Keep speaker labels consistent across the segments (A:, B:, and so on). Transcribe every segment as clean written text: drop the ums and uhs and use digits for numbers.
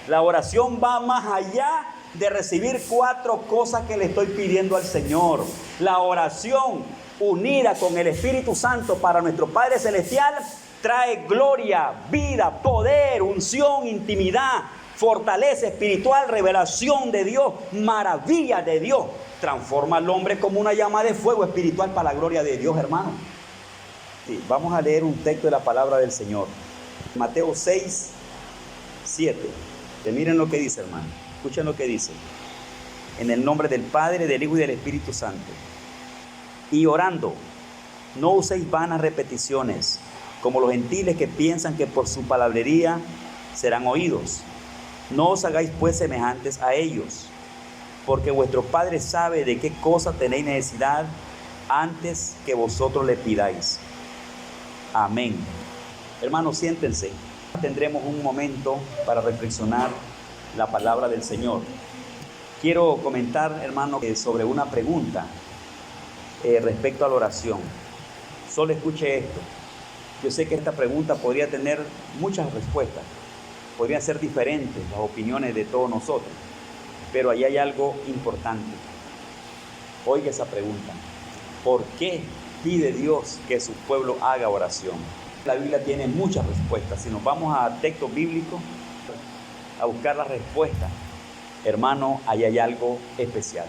A: La oración va más allá de recibir 4 cosas que le estoy pidiendo al Señor. La oración unida con el Espíritu Santo para nuestro Padre Celestial trae gloria, vida, poder, unción, intimidad, fortaleza espiritual, revelación de Dios, maravilla de Dios. Transforma al hombre como una llama de fuego espiritual para la gloria de Dios, hermano. Sí, vamos a leer un texto de la palabra del Señor. Mateo 6, 7. Que miren lo que dice, hermano. Escuchen lo que dice. En el nombre del Padre, del Hijo y del Espíritu Santo. Y orando, no uséis vanas repeticiones, como los gentiles que piensan que por su palabrería serán oídos. No os hagáis pues semejantes a ellos, porque vuestro Padre sabe de qué cosa tenéis necesidad antes que vosotros le pidáis. Amén. Hermanos, siéntense. Tendremos un momento para reflexionar la palabra del Señor. Quiero comentar, hermano, sobre una pregunta respecto a la oración. Solo escuche esto. Yo sé que esta pregunta podría tener muchas respuestas. Podrían ser diferentes las opiniones de todos nosotros. Pero ahí hay algo importante. Oiga esa pregunta. ¿Por qué pide Dios que su pueblo haga oración? La Biblia tiene muchas respuestas. Si nos vamos a textos bíblicos a buscar la respuesta, hermano, ahí hay algo especial.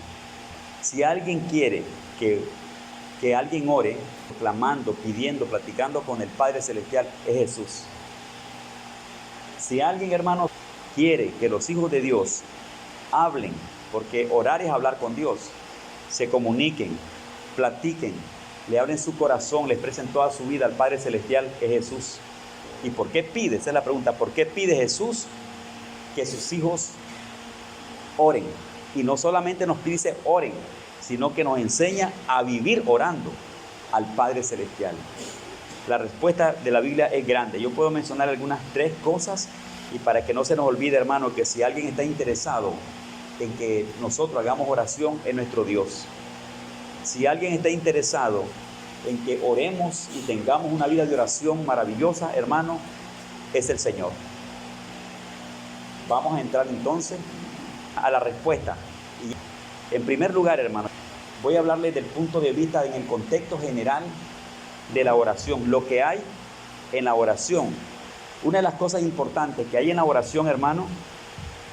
A: Si alguien quiere que alguien ore, clamando, pidiendo, platicando con el Padre Celestial, es Jesús. Si alguien, hermano, quiere que los hijos de Dios hablen, porque orar es hablar con Dios, se comuniquen, platiquen, le abren su corazón, le expresen toda su vida al Padre Celestial, es Jesús. ¿Y por qué pide? Esa es la pregunta. ¿Por qué pide Jesús que sus hijos oren? Y no solamente nos dice oren, sino que nos enseña a vivir orando al Padre Celestial. La respuesta de la Biblia es grande. Yo puedo mencionar algunas 3 cosas, y para que no se nos olvide, hermano, que si alguien está interesado en que nosotros hagamos oración, es nuestro Dios. Si alguien está interesado en que oremos y tengamos una vida de oración maravillosa, hermano, es el Señor. Vamos a entrar entonces a la respuesta. Y en primer lugar, hermano, voy a hablarles del punto de vista en el contexto general de la oración, lo que hay en la oración. Una de las cosas importantes que hay en la oración, hermano,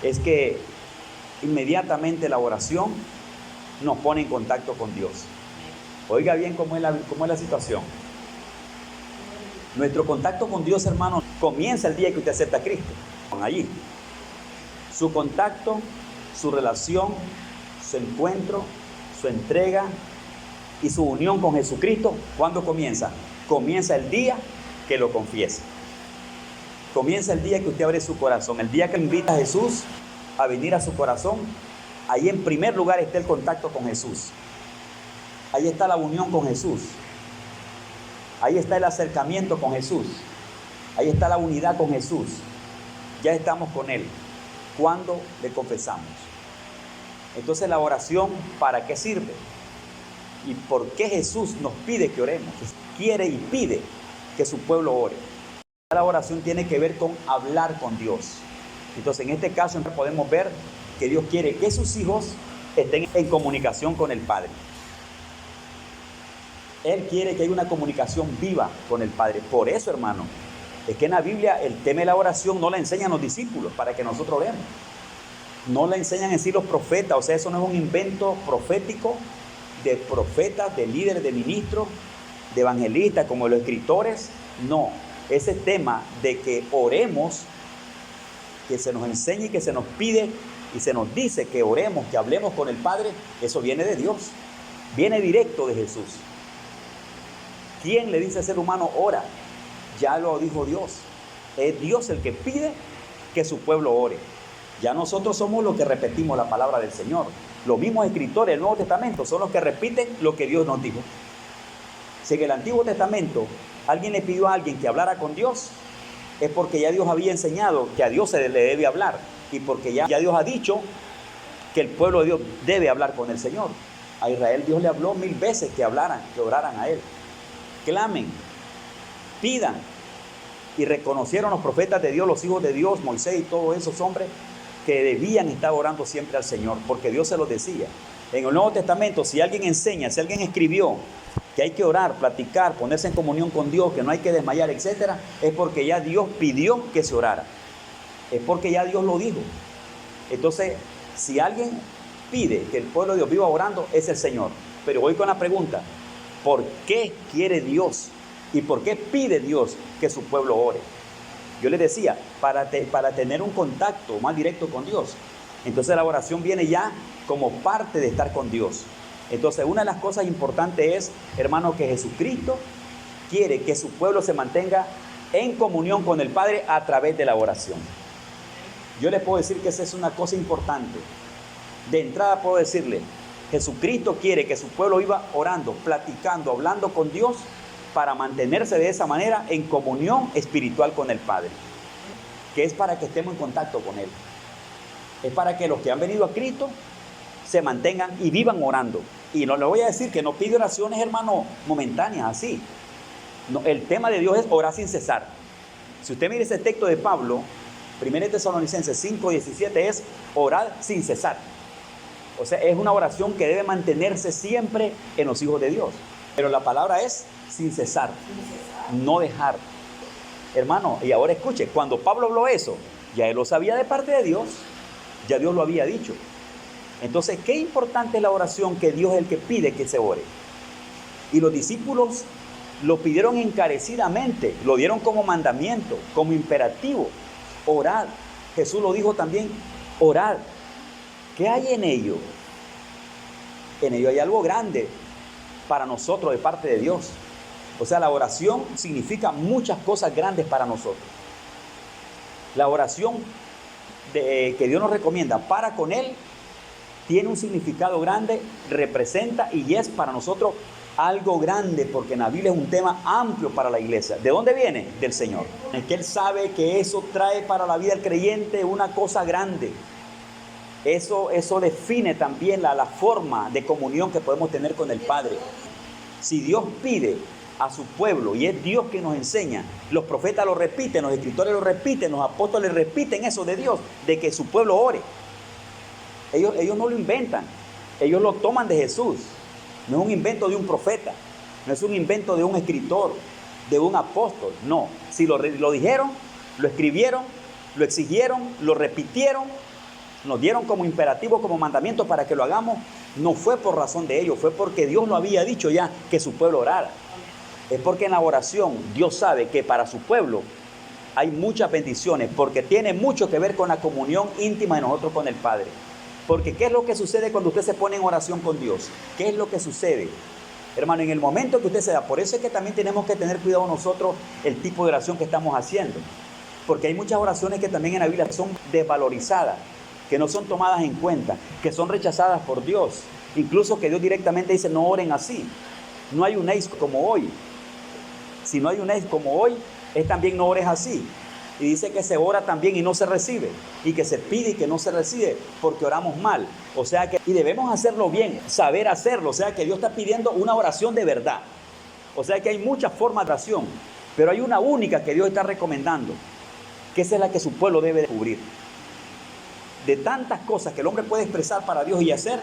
A: es que inmediatamente la oración nos pone en contacto con Dios. Oiga bien cómo es la situación. Nuestro contacto con Dios, hermano, comienza el día que usted acepta a Cristo. Allí. Su contacto, su relación, su encuentro, su entrega y su unión con Jesucristo, ¿cuándo comienza? Comienza el día que lo confiesa. Comienza el día que usted abre su corazón, el día que invita a Jesús a venir a su corazón. Ahí en primer lugar está el contacto con Jesús. Ahí está la unión con Jesús. Ahí está el acercamiento con Jesús. Ahí está la unidad con Jesús. Ya estamos con Él. ¿Cuándo le confesamos? Entonces la oración, ¿para qué sirve? ¿Y por qué Jesús nos pide que oremos? Quiere y pide que su pueblo ore. La oración tiene que ver con hablar con Dios. Entonces en este caso podemos ver que Dios quiere que sus hijos estén en comunicación con el Padre. Él quiere que haya una comunicación viva con el Padre. Por eso, hermano, es que en la Biblia el tema de la oración no la enseñan los discípulos para que nosotros oremos. No la enseñan en sí los profetas. O sea, eso no es un invento profético de profetas, de líderes, de ministros, de evangelistas, como los escritores. No, ese tema de que oremos, que se nos enseñe y que se nos pide y se nos dice que oremos, que hablemos con el Padre, eso viene de Dios, viene directo de Jesús. ¿Quién le dice al ser humano ora? Ya lo dijo Dios. Es Dios el que pide que su pueblo ore. Ya nosotros somos los que repetimos la palabra del Señor. Los mismos escritores del Nuevo Testamento son los que repiten lo que Dios nos dijo. Si en el Antiguo Testamento alguien le pidió a alguien que hablara con Dios, es porque ya Dios había enseñado que a Dios se le debe hablar, y porque ya Dios ha dicho que el pueblo de Dios debe hablar con el Señor. A Israel Dios le habló 1000 veces que hablaran, que oraran a Él. Clamen, pidan. Y reconocieron los profetas de Dios, los hijos de Dios, Moisés y todos esos hombres, que debían estar orando siempre al Señor, porque Dios se los decía. En el Nuevo Testamento, si alguien enseña, si alguien escribió que hay que orar, platicar, ponerse en comunión con Dios, que no hay que desmayar, etcétera, es porque ya Dios pidió que se orara. Es porque ya Dios lo dijo. Entonces, si alguien pide que el pueblo de Dios viva orando, es el Señor. Pero voy con la pregunta: ¿por qué quiere Dios y por qué pide Dios que su pueblo ore? Yo les decía, para tener un contacto más directo con Dios. Entonces la oración viene ya como parte de estar con Dios. Entonces una de las cosas importantes es, hermano, que Jesucristo quiere que su pueblo se mantenga en comunión con el Padre a través de la oración. Yo les puedo decir que esa es una cosa importante. De entrada puedo decirle, Jesucristo quiere que su pueblo viva orando, platicando, hablando con Dios, para mantenerse de esa manera en comunión espiritual con el Padre, que es para que estemos en contacto con Él. Es para que los que han venido a Cristo se mantengan y vivan orando. Y no le voy a decir que no pide oraciones, hermano, momentáneas, así. No, el tema de Dios es orar sin cesar. Si usted mira ese texto de Pablo, 1 Tesalonicenses 5:17, es orar sin cesar. O sea, es una oración que debe mantenerse siempre en los hijos de Dios. Pero la palabra es sin cesar, no dejar. Hermano, y ahora escuche, cuando Pablo habló eso, ya él lo sabía de parte de Dios, ya Dios lo había dicho. Entonces, qué importante es la oración, que Dios es el que pide que se ore. Y los discípulos lo pidieron encarecidamente, lo dieron como mandamiento, como imperativo. Orad. Jesús lo dijo también, orad. ¿Qué hay en ello? En ello hay algo grande para nosotros de parte de Dios. O sea, la oración significa muchas cosas grandes para nosotros. La oración que Dios nos recomienda para con Él tiene un significado grande, representa y es para nosotros algo grande, porque en la Biblia es un tema amplio para la iglesia. ¿De dónde viene? Del Señor. Es que Él sabe que eso trae para la vida del creyente una cosa grande. Eso define también la forma de comunión que podemos tener con el Padre. Si Dios pide a su pueblo, y es Dios que nos enseña, los profetas lo repiten, los escritores lo repiten, los apóstoles repiten eso de Dios, de que su pueblo ore. Ellos no lo inventan, ellos lo toman de Jesús. No es un invento de un profeta, no es un invento de un escritor, de un apóstol, no. Si lo dijeron, lo escribieron, lo exigieron, lo repitieron, nos dieron como imperativo, como mandamiento para que lo hagamos, no fue por razón de ellos, fue porque Dios lo había dicho ya que su pueblo orara. Es porque en la oración Dios sabe que para su pueblo hay muchas bendiciones, porque tiene mucho que ver con la comunión íntima de nosotros con el Padre. Porque ¿qué es lo que sucede cuando usted se pone en oración con Dios? ¿Qué es lo que sucede? Hermano, en el momento que usted se da, por eso es que también tenemos que tener cuidado nosotros el tipo de oración que estamos haciendo. Porque hay muchas oraciones que también en la Biblia son desvalorizadas, que no son tomadas en cuenta, que son rechazadas por Dios. Incluso que Dios directamente dice, no oren así. No ayunéis como hoy. Si no ayunéis como hoy, es también no ores así. Y dice que se ora también y no se recibe. Y que se pide y que no se recibe porque oramos mal. O sea que, y debemos hacerlo bien, saber hacerlo. O sea que Dios está pidiendo una oración de verdad. O sea que hay muchas formas de oración, pero hay una única que Dios está recomendando, que esa es la que su pueblo debe descubrir. De tantas cosas que el hombre puede expresar para Dios y hacer,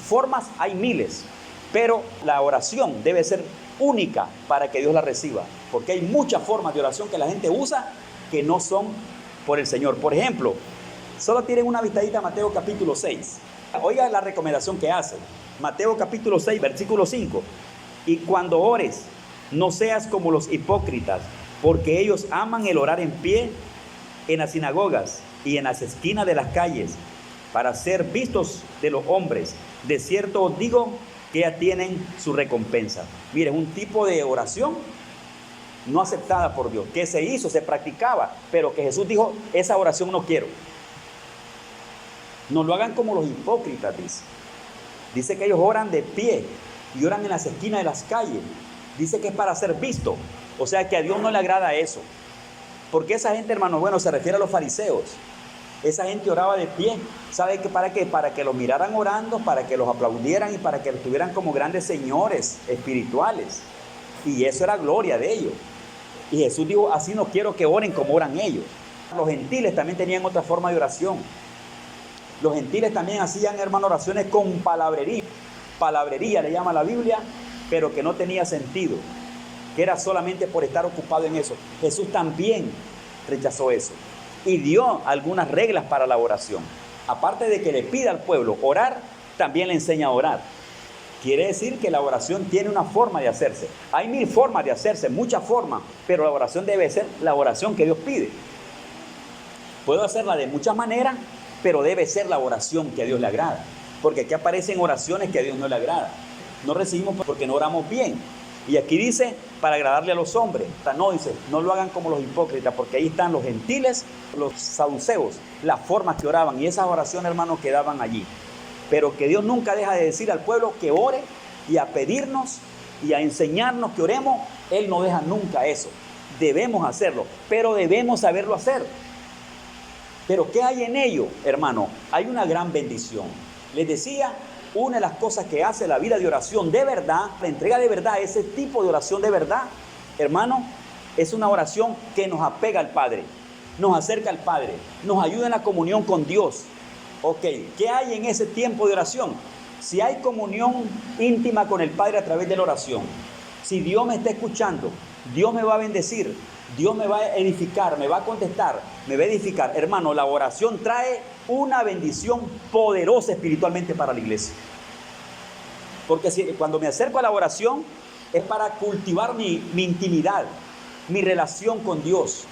A: formas hay miles, pero la oración debe ser única para que Dios la reciba, porque hay muchas formas de oración que la gente usa que no son por el Señor. Por ejemplo, solo tienen una vistadita a Mateo capítulo 6. Oiga la recomendación que hace. Mateo capítulo 6, versículo 5. Y cuando ores, no seas como los hipócritas, porque ellos aman el orar en pie en las sinagogas y en las esquinas de las calles, para ser vistos de los hombres. De cierto os digo que ya tienen su recompensa. Miren, un tipo de oración no aceptada por Dios, que se hizo, se practicaba, pero que Jesús dijo, esa oración no quiero. No lo hagan como los hipócritas, dice. Dice que ellos oran de pie y oran en las esquinas de las calles. Dice que es para ser visto. O sea que a Dios no le agrada eso. Porque esa gente, hermanos, bueno, se refiere a los fariseos. Esa gente oraba de pie. ¿Sabe qué? ¿Para qué? Para que los miraran orando, para que los aplaudieran y para que los tuvieran como grandes señores espirituales. Y eso era gloria de ellos. Y Jesús dijo, así no quiero que oren como oran ellos. Los gentiles también tenían otra forma de oración. Los gentiles también hacían, hermano, oraciones con palabrería. Palabrería le llama la Biblia, pero que no tenía sentido, que era solamente por estar ocupado en eso. Jesús también rechazó eso y dio algunas reglas para la oración. Aparte de que le pida al pueblo orar, también le enseña a orar. Quiere decir que la oración tiene una forma de hacerse. Hay 1000 formas de hacerse, muchas formas, pero la oración debe ser la oración que Dios pide. Puedo hacerla de muchas maneras, pero debe ser la oración que a Dios le agrada. Porque aquí aparecen oraciones que a Dios no le agrada. No recibimos porque no oramos bien. Y aquí dice, para agradarle a los hombres. No, dice, no lo hagan como los hipócritas, porque ahí están los gentiles, los saduceos, las formas que oraban. Y esas oraciones, hermanos, quedaban allí. Pero que Dios nunca deja de decir al pueblo que ore y a pedirnos y a enseñarnos que oremos. Él no deja nunca eso. Debemos hacerlo, pero debemos saberlo hacer. Pero ¿qué hay en ello, hermano? Hay una gran bendición. Les decía, una de las cosas que hace la vida de oración de verdad, la entrega de verdad, ese tipo de oración de verdad, hermano, es una oración que nos apega al Padre, nos acerca al Padre, nos ayuda en la comunión con Dios. Ok, ¿qué hay en ese tiempo de oración? Si hay comunión íntima con el Padre a través de la oración, si Dios me está escuchando, Dios me va a bendecir, Dios me va a edificar, me va a contestar, me va a edificar. Hermano, la oración trae una bendición poderosa espiritualmente para la iglesia. Porque cuando me acerco a la oración es para cultivar mi intimidad, mi relación con Dios,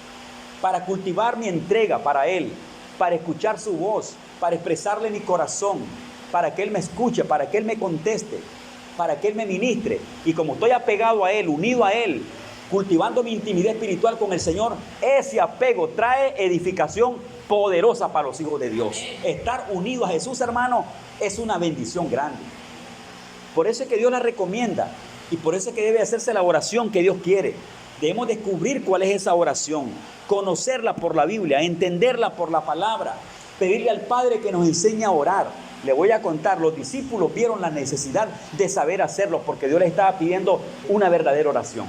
A: para cultivar mi entrega para Él, para escuchar su voz, para expresarle mi corazón, para que Él me escuche, para que Él me conteste, para que Él me ministre. Y como estoy apegado a Él, unido a Él, cultivando mi intimidad espiritual con el Señor, ese apego trae edificación poderosa para los hijos de Dios. Estar unido a Jesús, hermano, es una bendición grande. Por eso es que Dios la recomienda y por eso es que debe hacerse la oración que Dios quiere. Debemos descubrir cuál es esa oración, conocerla por la Biblia, entenderla por la palabra, pedirle al Padre que nos enseñe a orar. Le voy a contar, los discípulos vieron la necesidad de saber hacerlo porque Dios les estaba pidiendo una verdadera oración.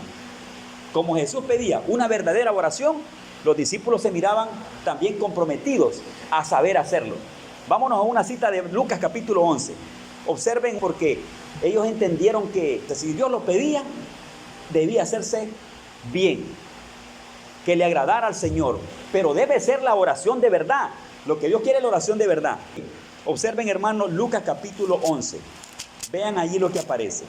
A: Como Jesús pedía una verdadera oración, los discípulos se miraban también comprometidos a saber hacerlo. Vámonos a una cita de Lucas capítulo 11. Observen, porque ellos entendieron que si Dios lo pedía, debía hacerse bien, que le agradara al Señor, pero debe ser la oración de verdad. Lo que Dios quiere es la oración de verdad. Observen, hermanos, Lucas capítulo 11. Vean allí lo que aparece.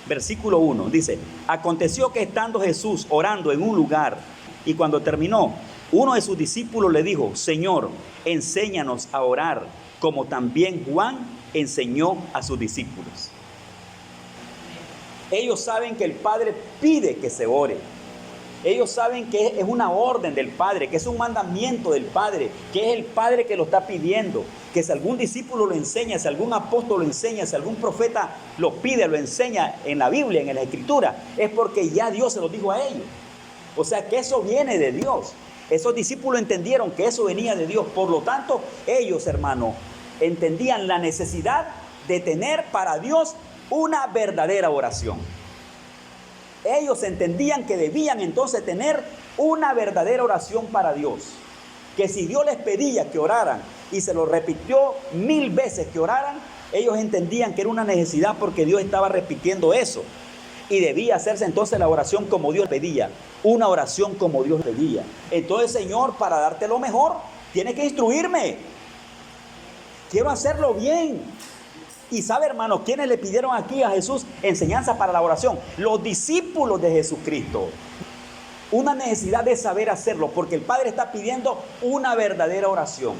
A: Versículo 1 dice: aconteció que estando Jesús orando en un lugar, y cuando terminó, uno de sus discípulos le dijo: Señor, enséñanos a orar, como también Juan enseñó a sus discípulos. Ellos saben que el Padre pide que se ore. Ellos saben que es una orden del Padre, que es un mandamiento del Padre, que es el Padre que lo está pidiendo, que si algún discípulo lo enseña, si algún apóstol lo enseña, si algún profeta lo pide, lo enseña en la Biblia, en la Escritura, es porque ya Dios se lo dijo a ellos. O sea que eso viene de Dios. Esos discípulos entendieron que eso venía de Dios. Por lo tanto, ellos, hermano, entendían la necesidad de tener para Dios una verdadera oración. Ellos entendían que debían entonces tener una verdadera oración para Dios. Que si Dios les pedía que oraran y se lo repitió 1000 veces que oraran, ellos entendían que era una necesidad porque Dios estaba repitiendo eso. Y debía hacerse entonces la oración como Dios pedía. Una oración como Dios pedía. Entonces, Señor, para darte lo mejor, tienes que instruirme. Quiero hacerlo bien. Y sabe, hermano, ¿quiénes le pidieron aquí a Jesús enseñanza para la oración? Los discípulos de Jesucristo. Una necesidad de saber hacerlo, porque el Padre está pidiendo una verdadera oración.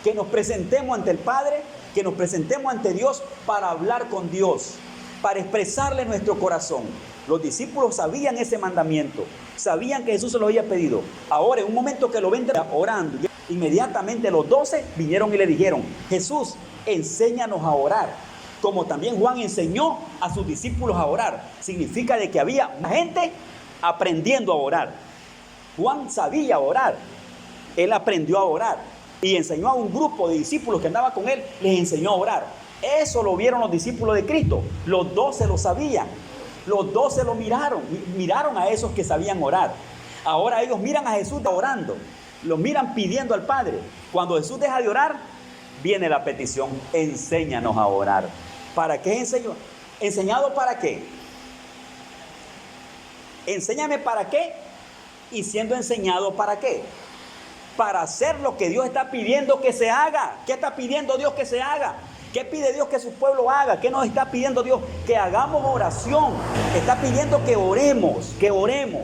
A: Que nos presentemos ante el Padre, que nos presentemos ante Dios para hablar con Dios, para expresarle nuestro corazón. Los discípulos sabían ese mandamiento, sabían que Jesús se lo había pedido. Ahora, en un momento que lo ven orando, inmediatamente los 12 vinieron y le dijeron: Jesús, enséñanos a orar, como también Juan enseñó a sus discípulos a orar. Significa de que había gente aprendiendo a orar. Juan sabía orar, él aprendió a orar y enseñó a un grupo de discípulos que andaba con él, les enseñó a orar. Eso lo vieron los discípulos de Cristo, los 12 lo sabían, los 12 lo miraron a esos que sabían orar. Ahora ellos miran a Jesús orando, lo miran pidiendo al Padre. Cuando Jesús deja de orar, viene la petición, enséñanos a orar. ¿Para qué enseño? ¿Enseñado para qué? Enséñame para qué, y siendo enseñado para qué. Para hacer lo que Dios está pidiendo que se haga. ¿Qué está pidiendo Dios que se haga? ¿Qué pide Dios que su pueblo haga? ¿Qué nos está pidiendo Dios? Que hagamos oración. Está pidiendo que oremos, que oremos.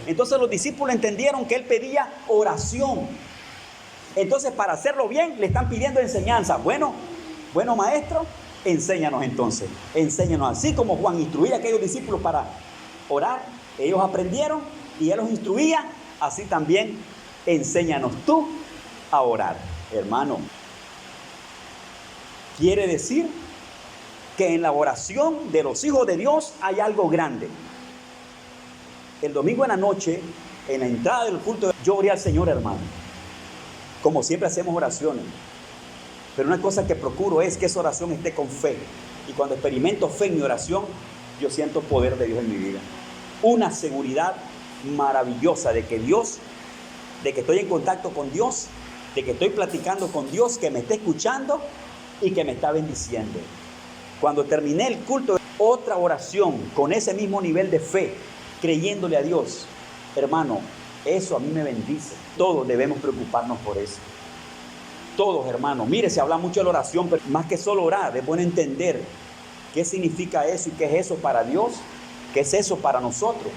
A: Entonces los discípulos entendieron que Él pedía oración. Entonces, para hacerlo bien, le están pidiendo enseñanza. Bueno, maestro, enséñanos entonces. Enséñanos. Así como Juan instruía a aquellos discípulos para orar, ellos aprendieron y Él los instruía. Así también, enséñanos tú a orar, hermano. Quiere decir que en la oración de los hijos de Dios hay algo grande. El domingo en la noche, en la entrada del culto, yo oré al Señor, hermano. Como siempre hacemos oraciones. Pero una cosa que procuro es que esa oración esté con fe. Y cuando experimento fe en mi oración, yo siento poder de Dios en mi vida. Una seguridad maravillosa de que estoy en contacto con Dios, de que estoy platicando con Dios, que me está escuchando y que me está bendiciendo. Cuando terminé el culto, otra oración con ese mismo nivel de fe, creyéndole a Dios, hermano, eso a mí me bendice. Todos debemos preocuparnos por eso. Todos, hermanos. Mire, se habla mucho de la oración, pero más que solo orar, es bueno entender qué significa eso y qué es eso para Dios, qué es eso para nosotros.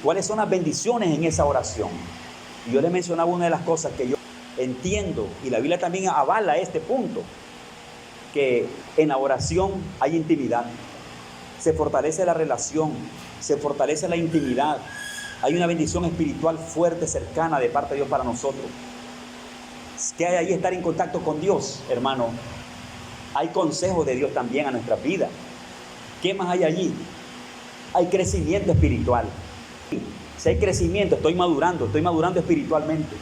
A: ¿Cuáles son las bendiciones en esa oración? Y yo le mencionaba una de las cosas que yo entiendo, y la Biblia también avala este punto, que en la oración hay intimidad. Se fortalece la relación, se fortalece la intimidad. Hay una bendición espiritual fuerte, cercana de parte de Dios para nosotros. ¿Qué hay ahí? Estar en contacto con Dios, hermano. Hay consejos de Dios también a nuestra vida. ¿Qué más hay allí? Hay crecimiento espiritual. Si hay crecimiento, estoy madurando espiritualmente.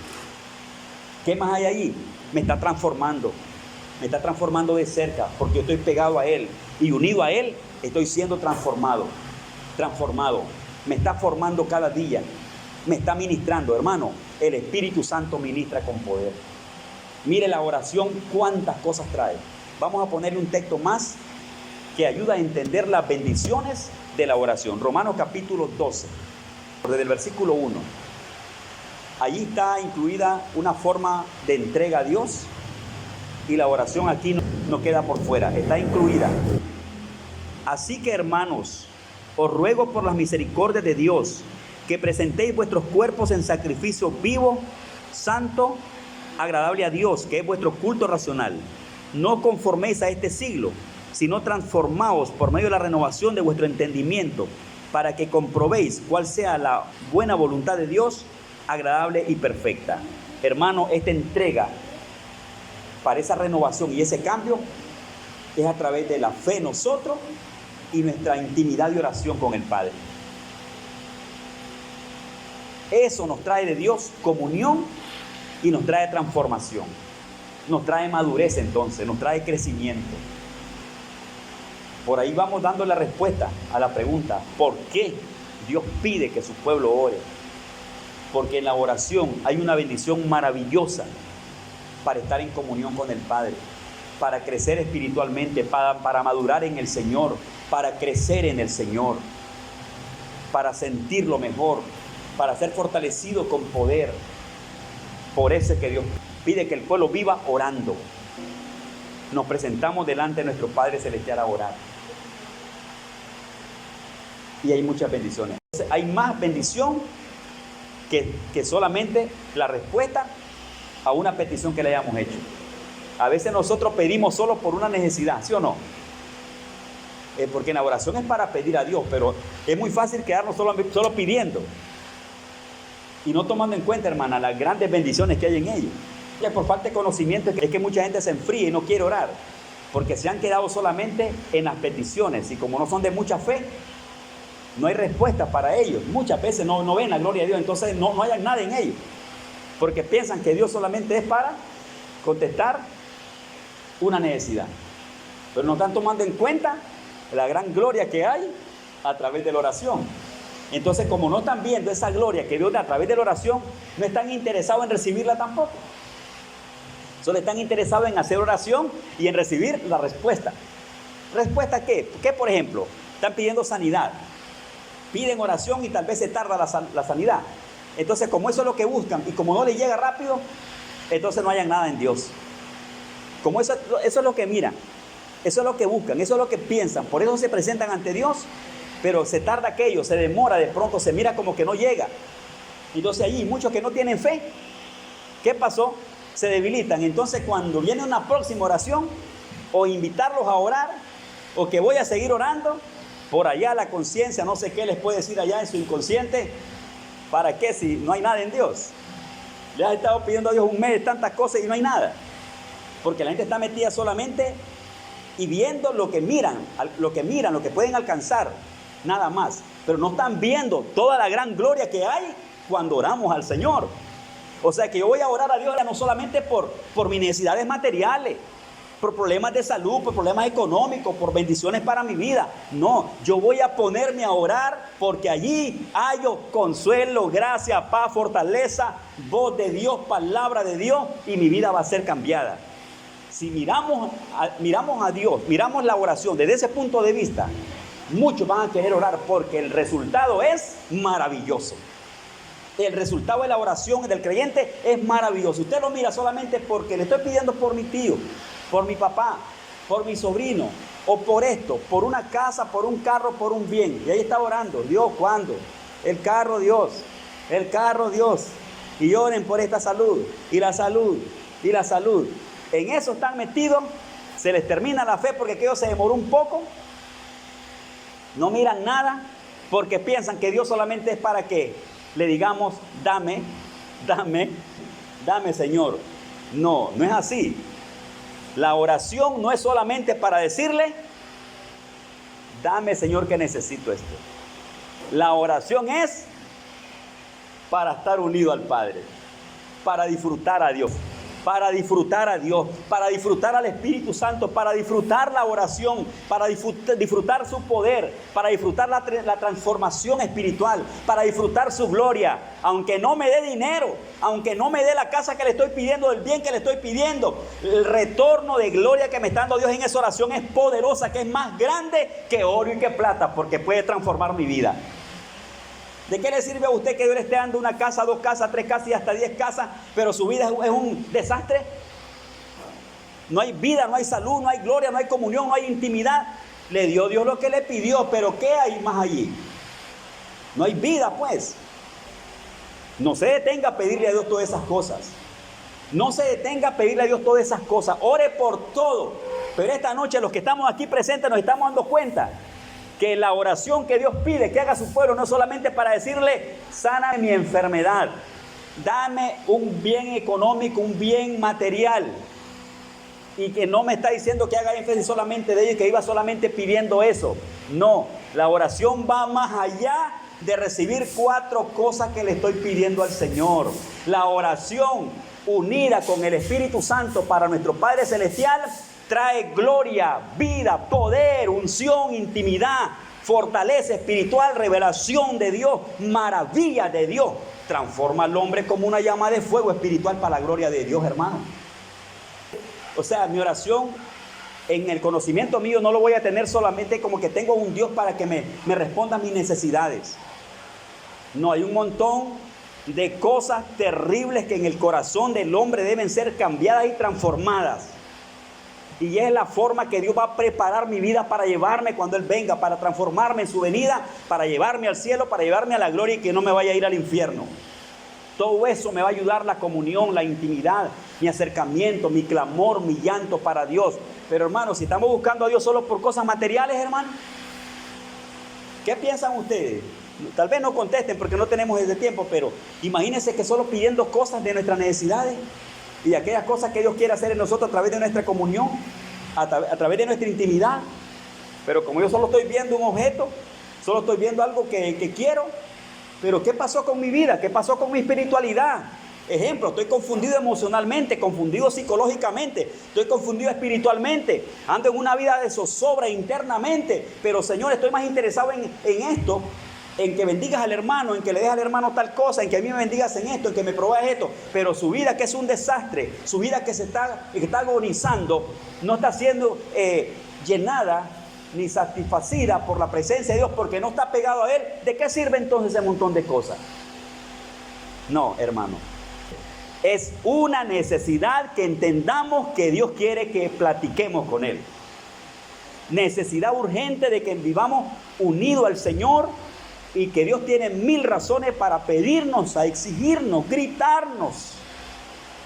A: ¿Qué más hay allí? Me está transformando de cerca, porque yo estoy pegado a Él y unido a Él, estoy siendo transformado. Me está formando cada día, me está ministrando, hermano. El Espíritu Santo ministra con poder. Mire la oración, cuántas cosas trae. Vamos a ponerle un texto más que ayuda a entender las bendiciones de la oración. Romanos capítulo 12, desde el versículo 1. Allí está incluida una forma de entrega a Dios, y la oración aquí no queda por fuera, está incluida. Así que, hermanos, os ruego por las misericordias de Dios que presentéis vuestros cuerpos en sacrificio vivo, santo, agradable a Dios, que es vuestro culto racional. No conforméis a este siglo, sino transformaos por medio de la renovación de vuestro entendimiento, para que comprobéis cuál sea la buena voluntad de Dios, agradable y perfecta. Hermano, esta entrega para esa renovación y ese cambio es a través de la fe en nosotros y nuestra intimidad de oración con el Padre. Eso nos trae de Dios comunión y nos trae transformación. Nos trae madurez entonces, nos trae crecimiento. Por ahí vamos dando la respuesta a la pregunta, ¿por qué Dios pide que su pueblo ore? Porque en la oración hay una bendición maravillosa para estar en comunión con el Padre, para crecer espiritualmente, para madurar en el Señor, para crecer en el Señor, para sentirlo mejor, para ser fortalecido con poder. Por eso es que Dios pide que el pueblo viva orando. Nos presentamos delante de nuestro Padre Celestial a orar. Y hay muchas bendiciones. Hay más bendición que solamente la respuesta a una petición que le hayamos hecho. A veces nosotros pedimos solo por una necesidad, ¿sí o no? Porque en la oración es para pedir a Dios, pero es muy fácil quedarnos solo pidiendo y no tomando en cuenta, hermana, las grandes bendiciones que hay en ello. Y por falta de conocimiento es que mucha gente se enfría y no quiere orar, porque se han quedado solamente en las peticiones, y como no son de mucha fe, no hay respuesta para ellos. Muchas veces no ven la gloria de Dios, entonces no hayan nada en ellos, porque piensan que Dios solamente es para contestar una necesidad, pero no están tomando en cuenta la gran gloria que hay a través de la oración. Entonces, como no están viendo esa gloria que Dios da a través de la oración, no están interesados en recibirla tampoco. Solo están interesados en hacer oración y en recibir la respuesta. ¿Respuesta qué? ¿Qué, por ejemplo? Están pidiendo sanidad. Piden oración y tal vez se tarda la sanidad. Entonces, como eso es lo que buscan y como no les llega rápido, entonces no hayan nada en Dios. Como eso es lo que miran, eso es lo que buscan, eso es lo que piensan. Por eso se presentan ante Dios, pero se tarda aquello, se demora, de pronto se mira como que no llega. Entonces allí muchos que no tienen fe, ¿qué pasó? Se debilitan. Entonces cuando viene una próxima oración, o invitarlos a orar, o que voy a seguir orando, por allá la conciencia, no sé qué les puede decir allá en su inconsciente, ¿para qué si no hay nada en Dios? Le has estado pidiendo a Dios un mes, tantas cosas y no hay nada. Porque la gente está metida solamente y viendo lo que miran, lo que pueden alcanzar, nada más. Pero no están viendo toda la gran gloria que hay cuando oramos al Señor. O sea que yo voy a orar a Dios no solamente por mis necesidades materiales, por problemas de salud, por problemas económicos, por bendiciones para mi vida. No, yo voy a ponerme a orar porque allí hallo consuelo, gracia, paz, fortaleza, voz de Dios, palabra de Dios, y mi vida va a ser cambiada. Si miramos a Dios, miramos la oración desde ese punto de vista, muchos van a querer orar porque el resultado es maravilloso. El resultado de la oración del creyente es maravilloso. Usted lo mira solamente porque le estoy pidiendo por mi tío, por mi papá, por mi sobrino, o por esto, por una casa, por un carro, por un bien. Y ahí está orando. Dios, ¿cuándo? El carro, Dios. El carro, Dios. Y oren por esta salud, y la salud, y la salud. En eso están metidos, se les termina la fe porque aquello se demoró un poco. No miran nada porque piensan que Dios solamente es para que le digamos, dame, Señor. No, no es así. La oración no es solamente para decirle, dame, Señor, que necesito esto. La oración es para estar unido al Padre, para disfrutar a Dios, para disfrutar al Espíritu Santo, para disfrutar la oración, para disfrutar su poder, para disfrutar la transformación espiritual, para disfrutar su gloria. Aunque no me dé dinero, aunque no me dé la casa que le estoy pidiendo, el bien que le estoy pidiendo, el retorno de gloria que me está dando Dios en esa oración es poderosa, que es más grande que oro y que plata, porque puede transformar mi vida. ¿De qué le sirve a usted que Dios le esté dando una casa, 2 casas, 3 casas y hasta 10 casas, pero su vida es un desastre? No hay vida, no hay salud, no hay gloria, no hay comunión, no hay intimidad. Le dio Dios lo que le pidió, pero ¿qué hay más allí? No hay vida, pues. No se detenga a pedirle a Dios todas esas cosas. No se detenga a pedirle a Dios todas esas cosas. Ore por todo. Pero esta noche los que estamos aquí presentes nos estamos dando cuenta que la oración que Dios pide que haga su pueblo no solamente para decirle, sana mi enfermedad, dame un bien económico, un bien material, y que no me está diciendo que haga énfasis solamente de ello y que iba solamente pidiendo eso. No, la oración va más allá de recibir 4 cosas que le estoy pidiendo al Señor. La oración unida con el Espíritu Santo para nuestro Padre Celestial trae gloria, vida, poder, unción, intimidad, fortaleza espiritual, revelación de Dios, maravilla de Dios. Transforma al hombre como una llama de fuego espiritual para la gloria de Dios, hermano. O sea, mi oración en el conocimiento mío no lo voy a tener solamente como que tengo un Dios para que me responda a mis necesidades. No, hay un montón de cosas terribles que en el corazón del hombre deben ser cambiadas y transformadas. Y es la forma que Dios va a preparar mi vida para llevarme cuando Él venga, para transformarme en su venida, para llevarme al cielo, para llevarme a la gloria y que no me vaya a ir al infierno. Todo eso me va a ayudar, la comunión, la intimidad, mi acercamiento, mi clamor, mi llanto para Dios. Pero hermanos, si estamos buscando a Dios solo por cosas materiales, hermanos, ¿qué piensan ustedes? Tal vez no contesten porque no tenemos ese tiempo, pero imagínense que solo pidiendo cosas de nuestras necesidades y aquellas cosas que Dios quiere hacer en nosotros a través de nuestra comunión, a través de nuestra intimidad. Pero como yo solo estoy viendo un objeto, solo estoy viendo algo que quiero, pero ¿qué pasó con mi vida? ¿Qué pasó con mi espiritualidad? Ejemplo, estoy confundido emocionalmente, confundido psicológicamente, estoy confundido espiritualmente, ando en una vida de zozobra internamente, pero Señor, estoy más interesado en esto en que bendigas al hermano, en que le des al hermano tal cosa, en que a mí me bendigas en esto, en que me proveas esto, pero su vida que es un desastre, su vida que está agonizando, no está siendo llenada ni satisfacida por la presencia de Dios, porque no está pegado a Él, ¿de qué sirve entonces ese montón de cosas? No, hermano. Es una necesidad que entendamos que Dios quiere que platiquemos con Él. Necesidad urgente de que vivamos unidos al Señor, y que Dios tiene 1000 razones para pedirnos, a exigirnos, gritarnos,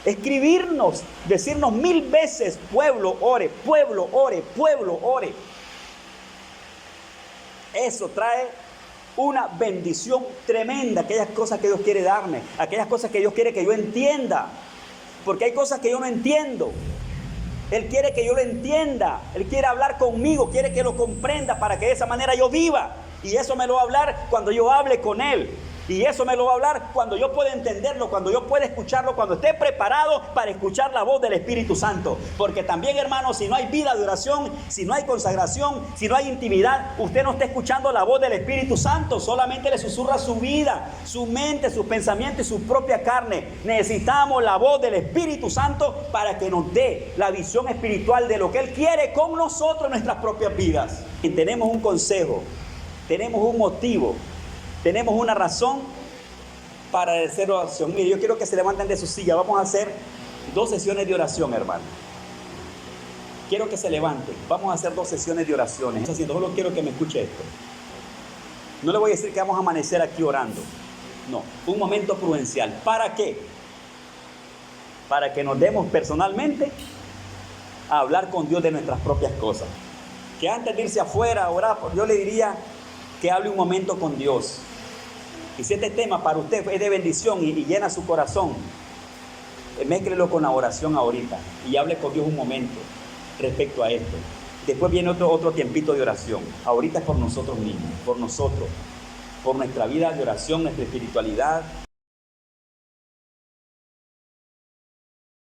A: escribirnos, decirnos 1000 veces: pueblo, ore, pueblo, ore, pueblo, ore. Eso trae una bendición tremenda, aquellas cosas que Dios quiere darme, aquellas cosas que Dios quiere que yo entienda, porque hay cosas que yo no entiendo. Él quiere que yo lo entienda, Él quiere hablar conmigo, quiere que lo comprenda para que de esa manera yo viva. Y eso me lo va a hablar cuando yo hable con Él. Y eso me lo va a hablar cuando yo pueda entenderlo, cuando yo pueda escucharlo, cuando esté preparado para escuchar la voz del Espíritu Santo. Porque también, hermano, si no hay vida de oración, si no hay consagración, si no hay intimidad, usted no está escuchando la voz del Espíritu Santo. Solamente le susurra su vida, su mente, sus pensamientos y su propia carne. Necesitamos la voz del Espíritu Santo para que nos dé la visión espiritual de lo que Él quiere con nosotros en nuestras propias vidas. Y tenemos un consejo, tenemos un motivo, tenemos una razón para hacer oración. Mire, yo quiero que se levanten de su silla. Vamos a hacer 2 sesiones de oración, hermano. Quiero que se levanten. Vamos a hacer 2 sesiones de oraciones. Solo quiero que me escuche esto. No le voy a decir que vamos a amanecer aquí orando. No, un momento prudencial. ¿Para qué? Para que nos demos personalmente a hablar con Dios de nuestras propias cosas. Que antes de irse afuera a orar, yo le diría que hable un momento con Dios. Y si este tema para usted es de bendición y llena su corazón, mézclelo con la oración ahorita y hable con Dios un momento respecto a esto. Después viene otro tiempito de oración. Ahorita es por nosotros mismos, por nosotros, por nuestra vida de oración, nuestra espiritualidad,